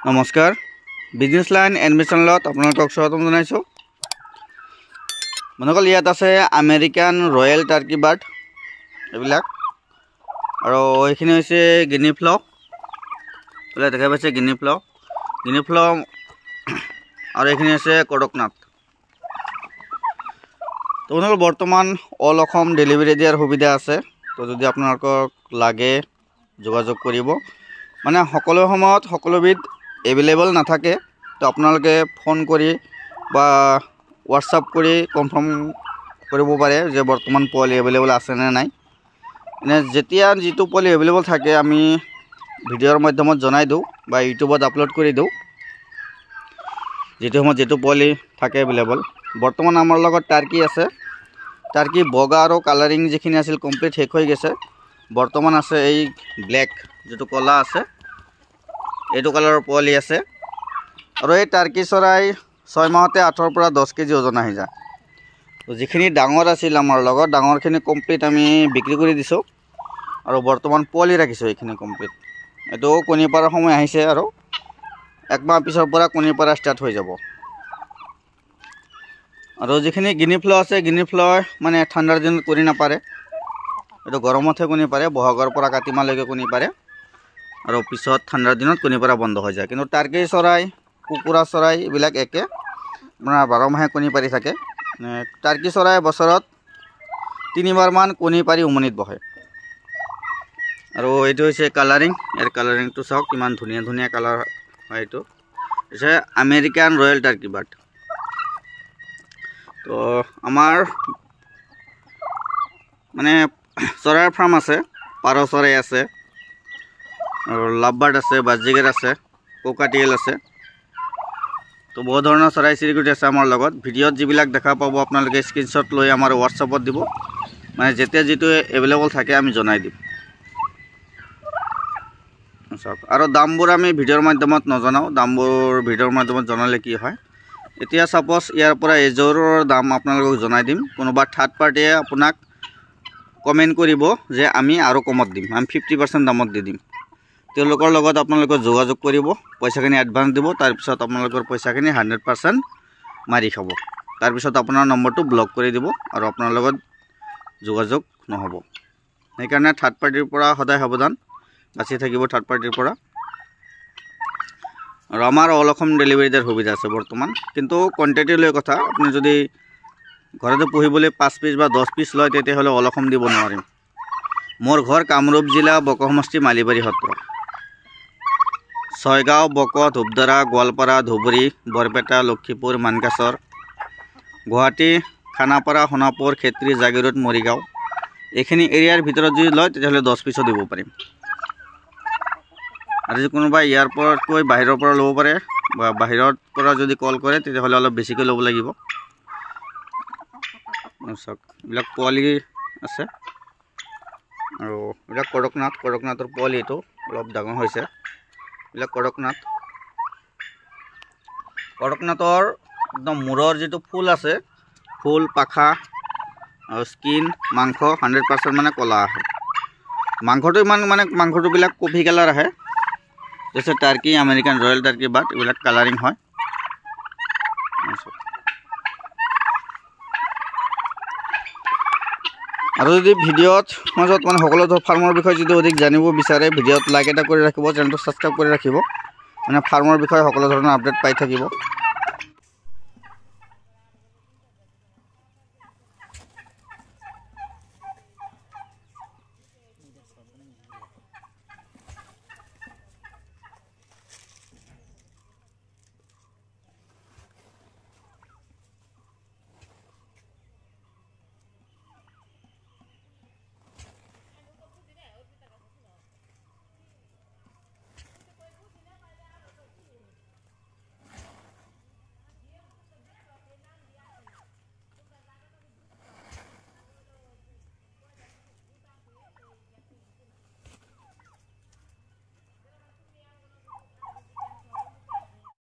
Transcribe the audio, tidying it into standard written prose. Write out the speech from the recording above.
নমস্কাৰ business line এডমিশ্যনত আপোনালোকক স্বাগতম জনাইছোঁ। মনকল ইয়াত আছে আমেৰিকান ৰয়েল টাৰ্কি বাৰ্ড এইবিলাক, আৰু এইখিনি হৈছে গিনি ফ্ল, বোলে দেখা পাইছে গিনি ফ্ল আৰু এইখিনি হৈছে কড়কনাথ। তো আপোনালোকৰ বৰ্তমান অল অসম ডেলিভাৰী দিয়াৰ সুবিধা আছে। তো যদি আপোনালোকক লাগে যোগাযোগ কৰিব, মানে সকলো সময়ত সকলোবিধ এভেইলেবল নাথাকে। তো আপোনালোকে ফোন কৰি বা হোৱাটছআপ কৰি কনফাৰ্ম কৰিব পাৰে যে বৰ্তমান পোৱালি এভেইলেবল আছে নে নাই। এনে যেতিয়া যিটো পোৱালি এভেইলেবল থাকে আমি ভিডিঅ'ৰ মাধ্যমত জনাই দিওঁ বা ইউটিউবত আপলোড কৰি দিওঁ, যিটো সময়ত যিটো পোৱালি থাকে এভেইলেবল। বৰ্তমান আমাৰ লগত টাৰ্কি আছে। টাৰ্কি বগা আৰু কালাৰিং যিখিনি আছিল কমপ্লিট শেষ হৈ গৈছে। বৰ্তমান আছে এই ব্লেক, যিটো কলা আছে এইটো কালাৰৰ পোৱালি আছে। আৰু এই টাৰ্কি চৰাই 6 মাহতে 8 পৰা 10 কেজি ওজন আহি যায়। তো যিখিনি ডাঙৰ আছিল আমাৰ লগত, ডাঙৰখিনি কমপ্লিট আমি বিক্ৰী কৰি দিছোঁ আৰু বৰ্তমান পোৱালি ৰাখিছোঁ এইখিনি কমপ্লিট। এইটো কণী পৰাৰ সময় আহিছে আৰু 1 মাহ পিছৰ পৰা কণী পৰা ষ্টাৰ্ট হৈ যাব। আৰু যিখিনি গিনি ফ্ল আছে, গিনি ফ্ল মানে ঠাণ্ডাৰ দিনত কণী নাপাৰে, এইটো গৰমতহে কণী পাৰে। বহাগৰ পৰা কাতি মাহলৈকে কণী পাৰে আৰু পিছত ঠাণ্ডাৰ দিনত কণী পৰা বন্ধ হৈ যায়। কিন্তু টাৰ্কি চৰাই, কুকুৰা চৰাই এইবিলাক একে, আপোনাৰ 12 মাহে কণী পাৰি থাকে। টাৰ্কি চৰাই বছৰত 3 বাৰমান কণী পাৰি উমনিত বহে। আৰু এইটো হৈছে কালাৰিং, ইয়াৰ কালাৰিংটো চাওক কিমান ধুনীয়া ধুনীয়া কালাৰ হয়। এইটো হৈছে আমেৰিকান ৰয়েল টাৰ্কি বাৰ্ড। তো আমাৰ মানে চৰাইৰ ফাৰ্ম আছে, পাৰ চৰাই আছে, আৰু লাভবাৰ্ড আছে, বাজিগাৰ আছে, কোকাটিয়েল আছে। তো বহুত ধৰণৰ চৰাই চিৰিকটি আছে আমাৰ লগত। ভিডিঅ'ত যিবিলাক দেখা পাব আপোনালোকে স্ক্ৰীনশ্বট লৈ আমাৰ হোৱাটছআপত দিব, মানে যেতিয়া যিটো এভেইলেবল থাকে আমি জনাই দিম। চাওক, আৰু দামবোৰ আমি ভিডিঅ'ৰ মাধ্যমত নজনাওঁ। দামবোৰ ভিডিঅ'ৰ মাধ্যমত জনালে কি হয়, এতিয়া ছাপ'জ ইয়াৰ পৰা এযোৰৰ দাম আপোনালোকক জনাই দিম, কোনোবা থাৰ্ড পাৰ্টিয়ে আপোনাক কমেণ্ট কৰিব যে আমি আৰু কমত দিম, আমি 50% দামত দি দিম। তেওঁলোকৰ লগত আপোনালোকে যোগাযোগ কৰিব, পইচাখিনি এডভান্স দিব, তাৰপিছত আপোনালোকৰ পইচাখিনি 100% মাৰি খাব। তাৰপিছত আপোনাৰ নম্বৰটো ব্লক কৰি দিব আৰু আপোনাৰ লগত যোগাযোগ নহ'ব। সেইকাৰণে থাৰ্ড পাৰ্টিৰ পৰা সদায় সাৱধান, বাচি থাকিব থাৰ্ড পাৰ্টিৰ পৰা। আৰু আমাৰ অল অসম ডেলিভাৰী দিয়াৰ সুবিধা আছে বৰ্তমান, কিন্তু কোৱান্টিটি লৈ কথা। আপুনি যদি ঘৰতে পুহিবলৈ 5 পিচ বা 10 পিচ লয় তেতিয়াহ'লে অল অসম দিব নোৱাৰিম। মোৰ ঘৰ কামৰূপ জিলা বক সমষ্টি মালিবাৰী সত্ৰ, ছয়গাঁও, বক, ধূপধাৰা, গোৱালপাৰা, ধুবুৰী, বৰপেটা, লক্ষীপুৰ, মানকাচৰ, গুৱাহাটী, খানাপাৰা, সোণাপুৰ, খেত্ৰী, জাগিৰোড, মৰিগাঁও, এইখিনি এৰিয়াৰ ভিতৰত যদি লয় তেতিয়াহ'লে 10 পিচো দিব পাৰিম। আৰু যদি কোনোবাই ইয়াৰ পৰাতকৈ বাহিৰৰ পৰা ল'ব পাৰে বা বাহিৰৰ পৰা যদি কল কৰে তেতিয়াহ'লে অলপ বেছিকৈ ল'ব লাগিব। চাওক, এইবিলাক পোৱালি আছে, আৰু এইবিলাক কড়কনাথৰ পোৱালি, এইটো অলপ ডাঙৰ হৈছে। এইবিলাক কড়কনাথৰ একদম মূৰৰ যিটো ফুল আছে, ফুল, পাখা আৰু স্কিন, মাংস 100% মানে ক'লা আহে। মাংসটো ইমান মানে মাংসটোবিলাক কফি কালাৰ আহে। তাৰপিছত Turkey, American royal Turkey bird, এইবিলাক কালাৰিং হয়। আৰু যদি ভিডিঅ'ত মাজত মানে সকলো ফাৰ্মৰ বিষয়ে যদি অধিক জানিব বিচাৰে, ভিডিঅ'ত লাইক এটা কৰি ৰাখিব, চেনেলটো ছাবস্ক্ৰাইব কৰি ৰাখিব, মানে ফাৰ্মৰ বিষয়ে সকলো ধৰণৰ আপডেট পাই থাকিব।